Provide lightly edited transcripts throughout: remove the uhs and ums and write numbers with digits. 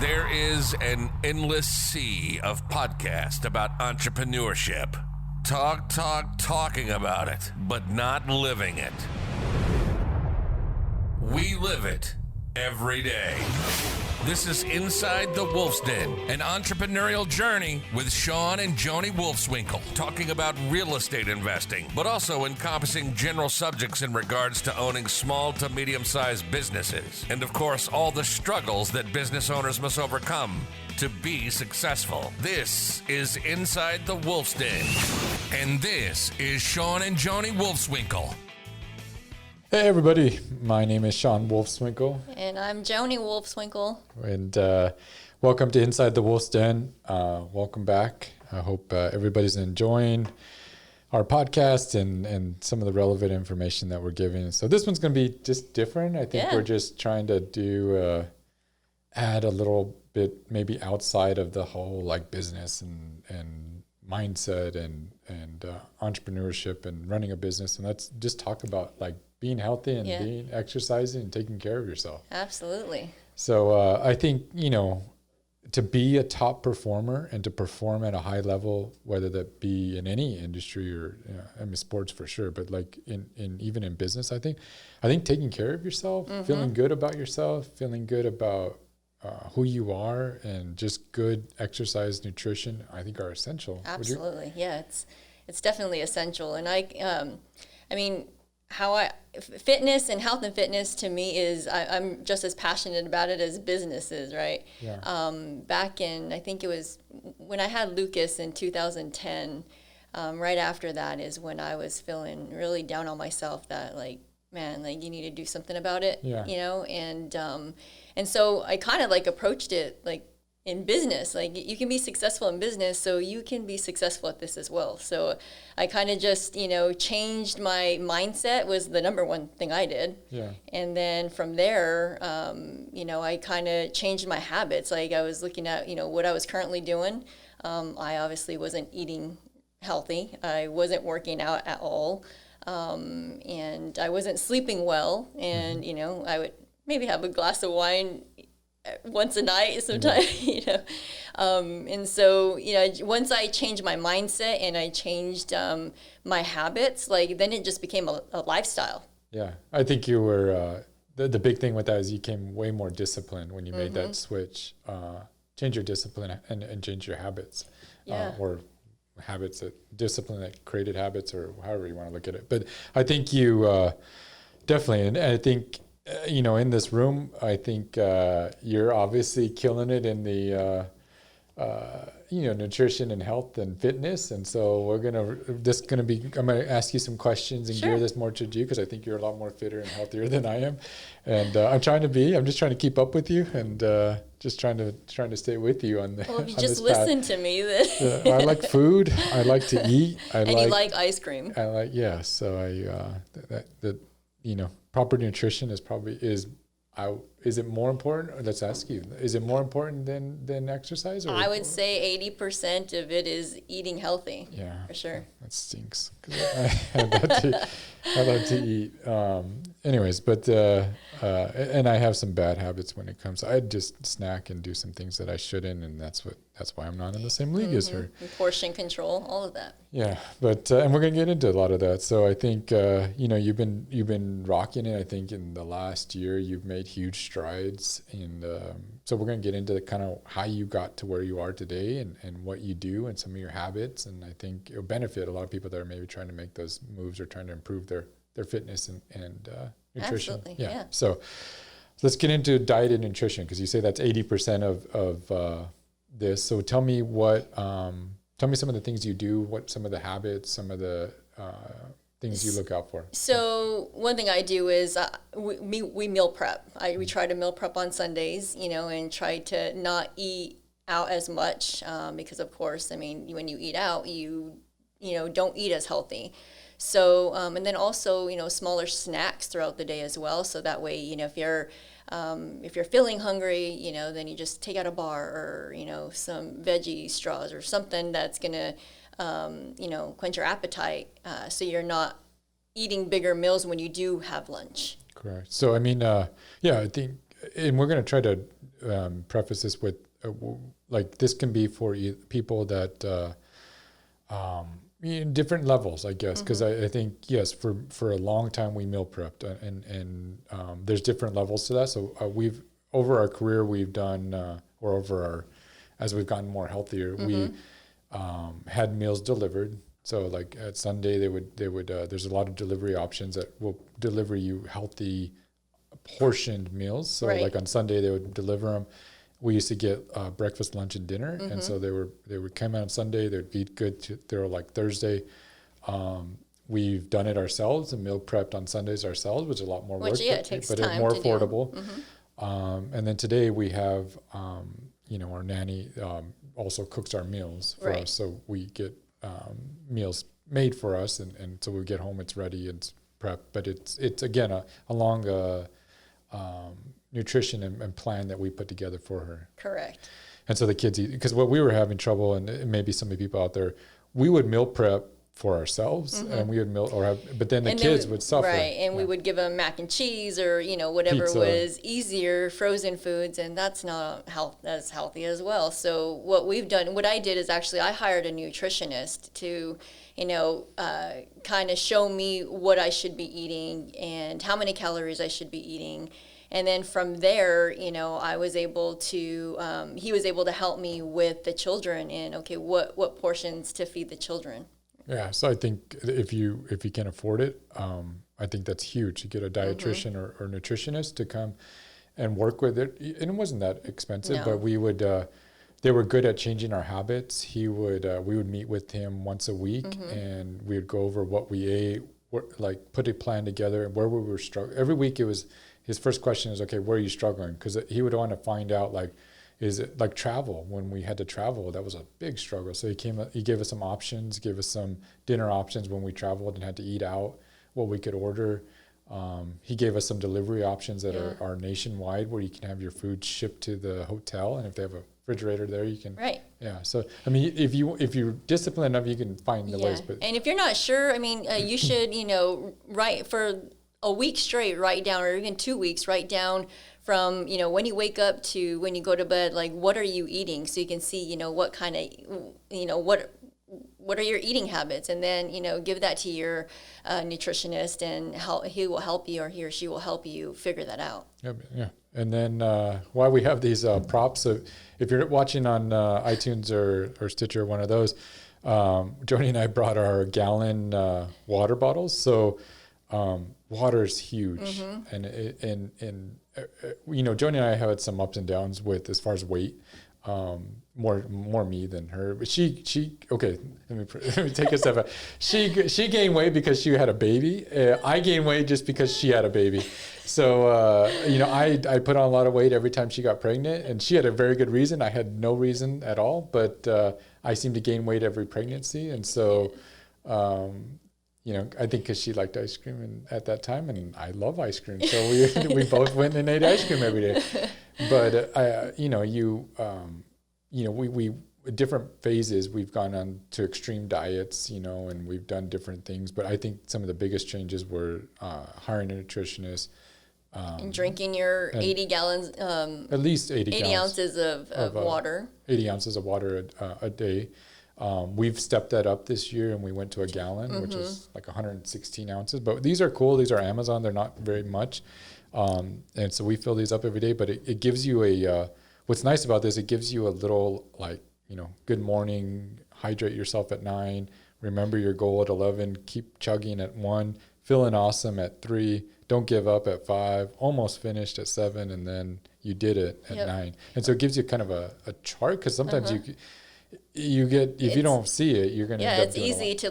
There is an endless sea of podcasts about entrepreneurship. Talking about it, but not living it. We live it every day. This is Inside the Wolf's Den, an entrepreneurial journey with Shawn and Joni Wolfswinkle, talking about real estate investing, but also encompassing general subjects in regards to owning small to medium-sized businesses, and of course, all the struggles that business owners must overcome to be successful. This is Inside the Wolf's Den, and this is Shawn and Joni Wolfswinkle. Hey everybody, my name is Shawn Wolfswinkle. And I'm Joni Wolfswinkle. And welcome to Inside the Wolf's Den. Welcome back. I hope everybody's enjoying our podcast and some of the relevant information that we're giving. So this one's going to be just different. I think we're just trying to add a little bit maybe outside of the whole like business and mindset and entrepreneurship and running a business. And let's just talk about like being healthy and being exercising and taking care of yourself. Absolutely. So I think, to be a top performer and to perform at a high level, whether that be in any industry or, sports for sure, but like even in business, I think taking care of yourself, feeling good about yourself, feeling good about who you are, and just good exercise, nutrition, I think are essential. Absolutely. Yeah, it's definitely essential. And fitness and health and fitness to me is, I'm just as passionate about it as business is, right? Yeah. Back in, I think it was when I had Lucas in 2010, right after that is when I was feeling really down on myself that like, man, like you need to do something about it, and so I kind of like approached it like in business, like you can be successful in business, so you can be successful at this as well. So I kind of just, changed my mindset was the number one thing I did. Yeah. And then from there, I kind of changed my habits. Like I was looking at, what I was currently doing. I obviously wasn't eating healthy. I wasn't working out at all. And I wasn't sleeping well. And, I would maybe have a glass of wine once a night sometimes, and so, once I changed my mindset and I changed my habits, like then it just became a lifestyle. Yeah. I think you were, the big thing with that is you became way more disciplined when you made that switch, change your discipline and change your habits, or discipline that created habits, or however you want to look at it. But I think you definitely, and I think, in this room, I think you're obviously killing it in the, nutrition and health and fitness. And so I'm going to ask you some questions and gear this more to you, because I think you're a lot more fitter and healthier than I am. And I'm just trying to keep up with you and just trying to stay with you on the. Well, if you just listen to me, then. I like food. I like to eat. You like ice cream. I like, proper nutrition is it more important? Let's ask you, is it more important than exercise? I would say 80% of it is eating healthy. Yeah. For sure. That stinks. I love to eat. Anyways, but, and I have some bad habits when it comes. I just snack and do some things that I shouldn't. And that's why I'm not in the same league as her. And portion control, all of that. Yeah. But, and we're going to get into a lot of that. So I think, you've been rocking it. I think in the last year, you've made huge strides. And, so we're going to get into kind of how you got to where you are today and what you do and some of your habits. And I think it'll benefit a lot of people that are maybe trying to make those moves or trying to improve their fitness and nutrition. Absolutely, yeah. So let's get into diet and nutrition, because you say that's 80% of this. So tell me some of the things you do, what some of the habits, some of the things you look out for. So one thing I do is we meal prep. We try to meal prep on Sundays, and try to not eat out as much because, of course, when you eat out, you don't eat as healthy. So, and then also, smaller snacks throughout the day as well. So that way, if you're feeling hungry, then you just take out a bar or, some veggie straws or something that's going to, quench your appetite. So you're not eating bigger meals when you do have lunch. Correct. So, I mean, yeah, I think, and we're going to try to preface this with, like, this can be for people that, in different levels, I guess, because I think, yes, for a long time we meal prepped, and there's different levels to that. So we've, over our career, we've done, or over our, as we've gotten more healthier, we had meals delivered. So like at Sunday, they would there's a lot of delivery options that will deliver you healthy portioned meals. So like on Sunday, they would deliver them. We used to get breakfast, lunch, and dinner, and so they would come out on Sunday. They'd be good. They were like Thursday. We've done it ourselves and meal prepped on Sundays ourselves, which is a lot more work, it takes but time it's more to affordable. And then today we have, our nanny also cooks our meals for us, so we get meals made for us, and so we get home, it's ready, it's prepped. But it's again a long nutrition and plan that we put together for her. Correct. And so the kids eat, because what we were having trouble, and maybe some of the people out there, we would meal prep for ourselves, and we would but then the kids would suffer. Right, and we would give them mac and cheese or, whatever Pizza. was easier, frozen foods, and that's not as healthy as well. So what I did is actually I hired a nutritionist to, kind of show me what I should be eating and how many calories I should be eating. And then from there, I was able to, he was able to help me with the children and, okay, what portions to feed the children. Yeah, so I think if you can afford it, I think that's huge. You get a dietitian or nutritionist to come and work with it, and it wasn't that expensive. But we would, they were good at changing our habits. We would meet with him once a week, and we would go over what we ate, like put a plan together, and where we were struggling. Every week it was his first question is, okay, where are you struggling? Because he would want to find out, like, is it like travel? When we had to travel, that was a big struggle. So he gave us some options, gave us some dinner options when we traveled and had to eat out, what we could order. He gave us some delivery options that are nationwide, where you can have your food shipped to the hotel, and if they have a refrigerator there, you can. Right. Yeah. So I mean, if you're disciplined enough, you can find the ways. But and if you're not sure, I mean, you should write for a week straight, write down, or even 2 weeks, write down from, when you wake up to when you go to bed, like, what are you eating? So you can see, what kind of, what are your eating habits? And then, give that to your nutritionist, and he will help you, or he or she will help you figure that out. Yeah. And then while we have these props, so if you're watching on iTunes or Stitcher, one of those, Joni and I brought our gallon water bottles. So water is huge, and Joni and I have had some ups and downs with as far as weight. More me than her, but she okay. Let me take a step back. She gained weight because she had a baby. I gained weight just because she had a baby. So I put on a lot of weight every time she got pregnant, and she had a very good reason. I had no reason at all, but I seemed to gain weight every pregnancy, and so. I think because she liked ice cream at that time, and I love ice cream, so we both went and ate ice cream every day. But we different phases. We've gone on to extreme diets, and we've done different things. But I think some of the biggest changes were hiring a nutritionist. And drinking your 80 gallons. At least 80 ounces of water. 80 ounces of water a day. We've stepped that up this year, and we went to a gallon, which is like 116 ounces. But these are cool. These are Amazon. They're not very much. And so we fill these up every day. But it gives you what's nice about this, it gives you a little, good morning, hydrate yourself at 9, remember your goal at 11, keep chugging at 1, feeling awesome at 3, don't give up at 5, almost finished at 7, and then you did it at 9. And so it gives you kind of a chart, because sometimes you get, if you don't see it, you're going to end up doing easy to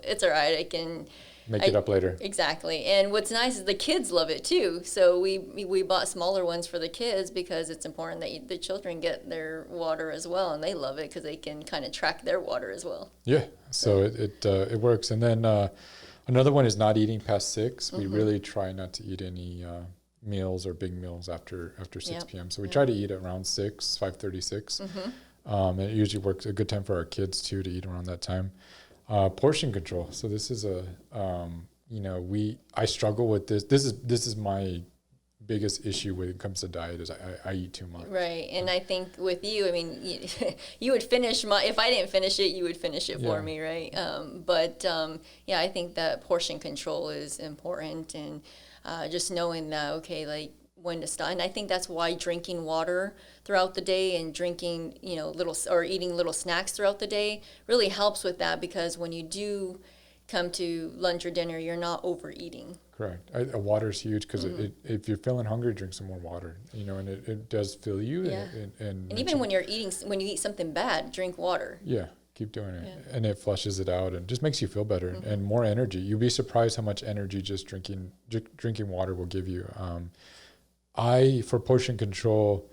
it's all right, I can make it up later. Exactly. And what's nice is the kids love it too. So we bought smaller ones for the kids, because it's important that the children get their water as well, and they love it because they can kind of track their water as well. Yeah. So it works. And then another one is not eating past 6. We really try not to eat any meals or big meals after 6 p.m. So we try to eat around 5:36. It usually works a good time for our kids too to eat around that time. Portion control. So this is I struggle with this. This is my biggest issue when it comes to diet is I eat too much. Right. And I think with you, I mean, you would finish if I didn't finish it, you would finish it for me, right? I think that portion control is important, and just knowing that, okay, like when to stop. And I think that's why drinking water throughout the day and drinking, eating little snacks throughout the day really helps with that, because when you do come to lunch or dinner, you're not overeating. Correct. Water is huge, because if you're feeling hungry, drink some more water. And it does fill you. Yeah. And even when you eat something bad, drink water. Yeah, keep doing it, and it flushes it out and just makes you feel better and more energy. You'd be surprised how much energy just drinking water will give you. For portion control,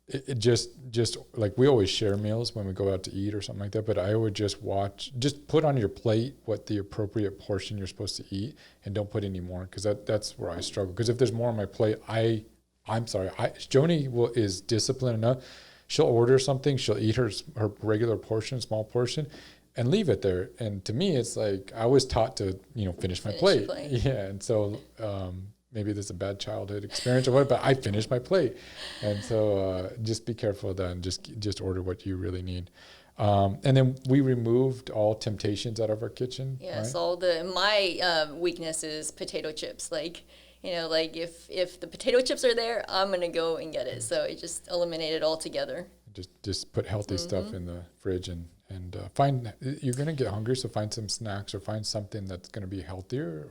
it just like we always share meals when we go out to eat or something like that, but I would just put on your plate what the appropriate portion you're supposed to eat, and don't put any more, because that's where I struggle. Because if there's more on my plate, Joni is disciplined enough. She'll order something, she'll eat her regular portion, small portion, and leave it there. And to me, it's like I was taught to finish my plate. Yeah, and so maybe this is a bad childhood experience or what, but I finished my plate. And so just be careful of that, and just order what you really need. And then we removed all temptations out of our kitchen. Yes, right? My weakness is potato chips. Like if the potato chips are there, I'm going to go and get it. So it just eliminated altogether. Just put healthy stuff in the fridge, and find, you're going to get hungry, so find some snacks or find something that's going to be healthier,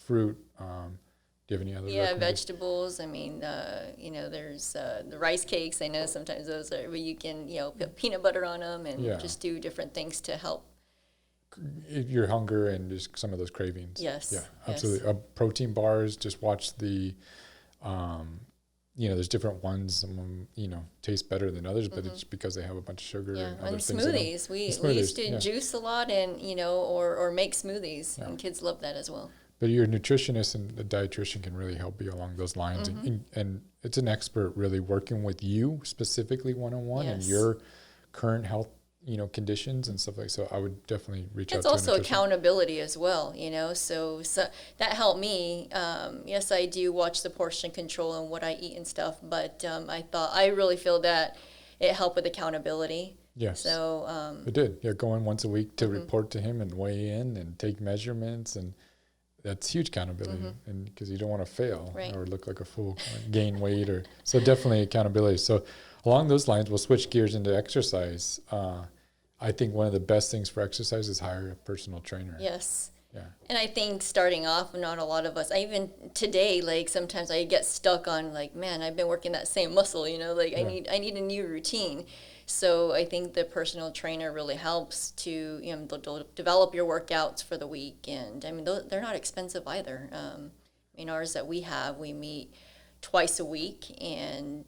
fruit. Do you have any other? Yeah, vegetables. I mean, there's the rice cakes. I know sometimes those are where you can, put peanut butter on them and just do different things to help your hunger and just some of those cravings. Yes. Yeah, absolutely. Protein bars. Just watch the, there's different ones. Some of them, taste better than others, but it's because they have a bunch of sugar and other things. Smoothies. We used to juice a lot and or make smoothies, and kids love that as well. But your nutritionist and the dietitian can really help you along those lines. And it's an expert really working with you specifically one-on-one and your current health, conditions and stuff like that. So I would definitely reach out to a nutritionist. It's also accountability as well, so that helped me. Yes, I do watch the portion control and what I eat and stuff, but I really feel that it helped with accountability. Yes. So it did. Yeah, going once a week to report to him and weigh in and take measurements, and that's huge accountability, and because you don't want to fail or look like a fool, gain weight, so definitely accountability. So along those lines, we'll switch gears into exercise. I think one of the best things for exercise is hire a personal trainer. Yes. Yeah. And I think starting off, not a lot of us, even today, like sometimes I get stuck on like, man, I've been working that same muscle, I need a new routine. So I think the personal trainer really helps to develop your workouts for the week, and I mean they're not expensive either. Ours that we meet twice a week and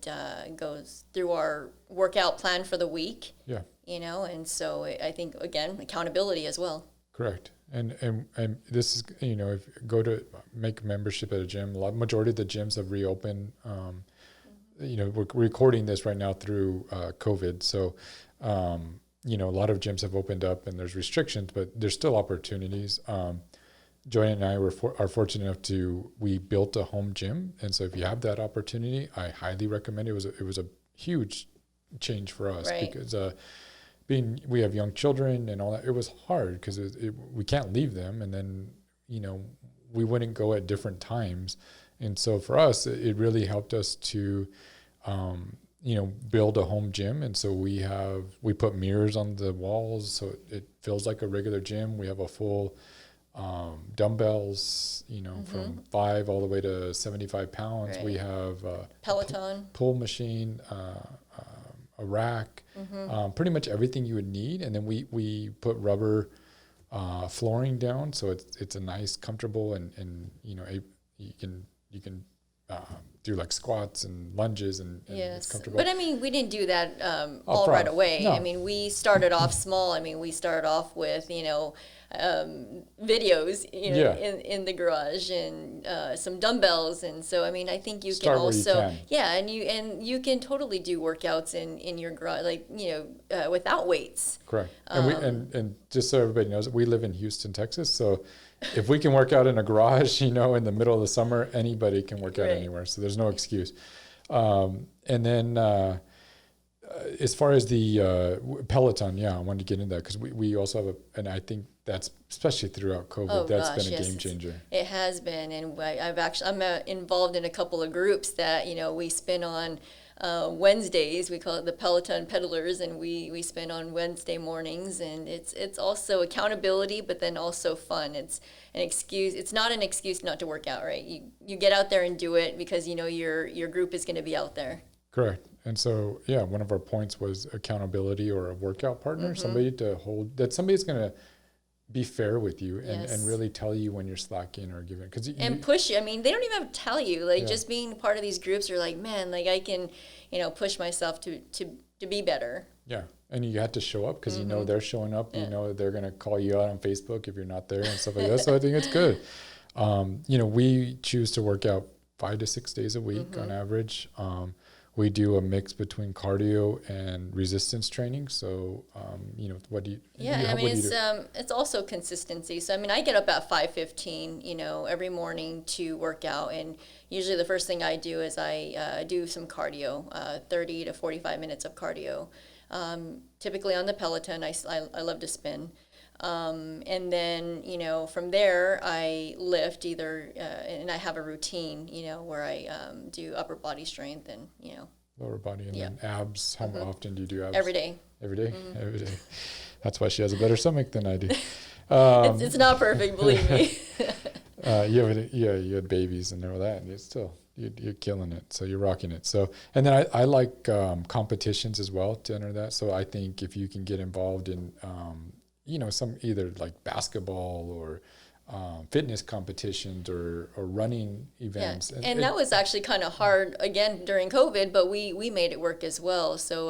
goes through our workout plan for the week. Yeah. And so I think again accountability as well. Correct. And this is if you go to make membership at a gym, majority of the gyms have reopened. We're recording this right now through COVID. So, a lot of gyms have opened up and there's restrictions, but there's still opportunities. Joanne and I are fortunate enough we built a home gym. And so if you have that opportunity, I highly recommend it. It was a huge change for us because we have young children and all that. It was hard because we can't leave them. And then, we wouldn't go at different times. And so for us, it really helped us to, build a home gym. And so we put mirrors on the walls, so it feels like a regular gym. We have a full dumbbells, from 5 all the way to 75 pounds. Right. We have a Peloton pull machine, a rack, pretty much everything you would need. And then we put rubber flooring down, so it's a nice, comfortable, and you can do like squats and lunges and it's Yes, comfortable. but I mean, we didn't do that all right away. No. I mean, we started off small. I mean, we started off with videos, in the garage and some dumbbells, and so I mean, I think you Start can where you also, can. yeah, and you can totally do workouts in your garage, like without weights. Correct. And and just so everybody knows, we live in Houston, Texas, so if we can work out in a garage, in the middle of the summer, anybody can work out Right. anywhere. So there's no excuse. And then as far as the Peloton, I wanted to get into that because we also have and I think that's especially throughout COVID, that's been a game changer. It has been, and I'm involved in a couple of groups that we spin on. Wednesdays, we call it the Peloton Peddlers, and we spend on Wednesday mornings, and it's also accountability, but then also fun. It's an excuse. It's not an excuse not to work out, right? You get out there and do it because your group is going to be out there. Correct. And so one of our points was accountability or a workout partner, somebody to hold that somebody's going to be fair with you and really tell you when you're slacking or giving and push you. I mean, they don't even have to tell you. Like just being part of these groups, you're like, man, like I can, push myself to be better. Yeah, and you have to show up because they're showing up. Yeah. They're gonna call you out on Facebook if you're not there and stuff like that. So I think it's good. We choose to work out 5 to 6 days a week on average. We do a mix between cardio and resistance training. So, what do you? Yeah, it's also consistency. So, I mean, I get up at 5:15, every morning to work out, and usually the first thing I do is I do some cardio, 30 to 45 minutes of cardio. Typically on the Peloton, I love to spin. And then, from there I lift and I have a routine, where I do upper body strength and, lower body and then abs. How often do you do abs? Every day. Every day? Every day. That's why she has a better stomach than I do. It's not perfect, believe me. You had babies and all that, and you're killing it. So you're rocking it. So, and then I like competitions as well to enter that. So I think if you can get involved in, some either like basketball or fitness competitions or running events. Yeah. And that was actually kind of hard again during COVID, but we made it work as well. So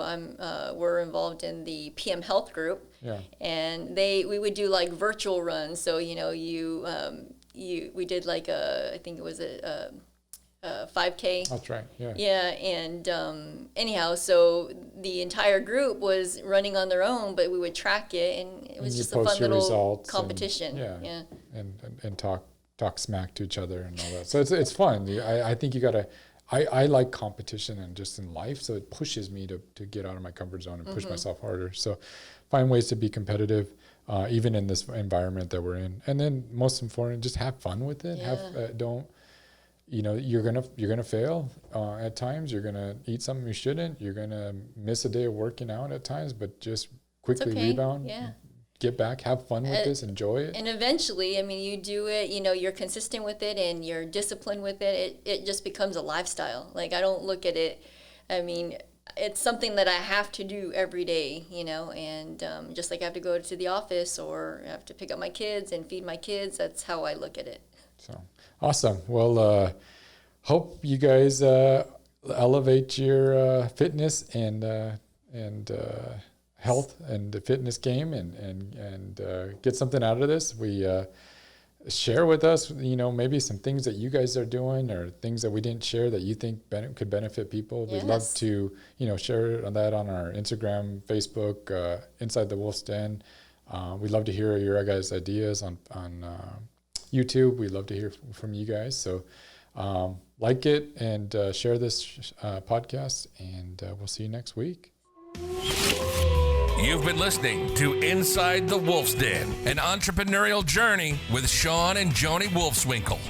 we're involved in the PM Health group. Yeah. And we would do like virtual runs. So we did like I think it was a 5K. That's right. Yeah. Yeah, and anyhow, so the entire group was running on their own, but we would track it, and it was just a fun little competition. And talk smack to each other and all that. So it's fun. I think you gotta. I like competition and just in life, so it pushes me to get out of my comfort zone and push myself harder. So find ways to be competitive. Even in this environment that we're in, and then most important, just have fun with it. Yeah. You're gonna fail at times. You're gonna eat something you shouldn't. You're gonna miss a day of working out at times, but just quickly rebound. Yeah. Get back, have fun with this, enjoy it. And eventually, I mean, you do it, you're consistent with it and you're disciplined with it. It just becomes a lifestyle. Like, I don't look at it, I mean, it's something that I have to do every day, and just like I have to go to the office or I have to pick up my kids and feed my kids, that's how I look at it. So awesome. Well, hope you guys elevate your fitness and health and the fitness game and get something out of this. We share with us, maybe some things that you guys are doing or things that we didn't share that you think could benefit people. We'd love to, share that on our Instagram, Facebook, Inside the Wolf's Den. We'd love to hear your guys' ideas on YouTube. We'd love to hear from you guys. So like it and share this podcast, and we'll see you next week. You've been listening to Inside the Wolf's Den, an entrepreneurial journey with Shawn and Joni Wolfswinkle.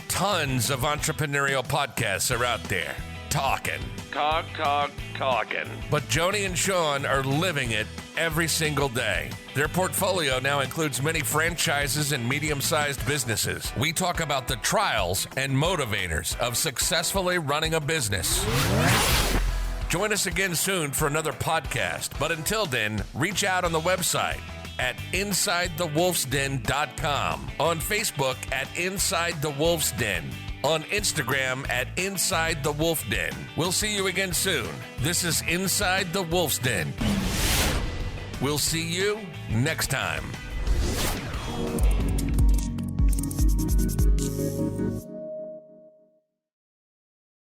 Tons of entrepreneurial podcasts are out there. Talking. But Joni and Shawn are living it every single day. Their portfolio now includes many franchises and medium-sized businesses. We talk about the trials and motivators of successfully running a business. Join us again soon for another podcast. But until then, reach out on the website at InsideTheWolfsDen.com, on Facebook at Inside the Wolf's Den, on Instagram at Inside the Wolf Den. We'll see you again soon. This is Inside the Wolf's Den. We'll see you next time.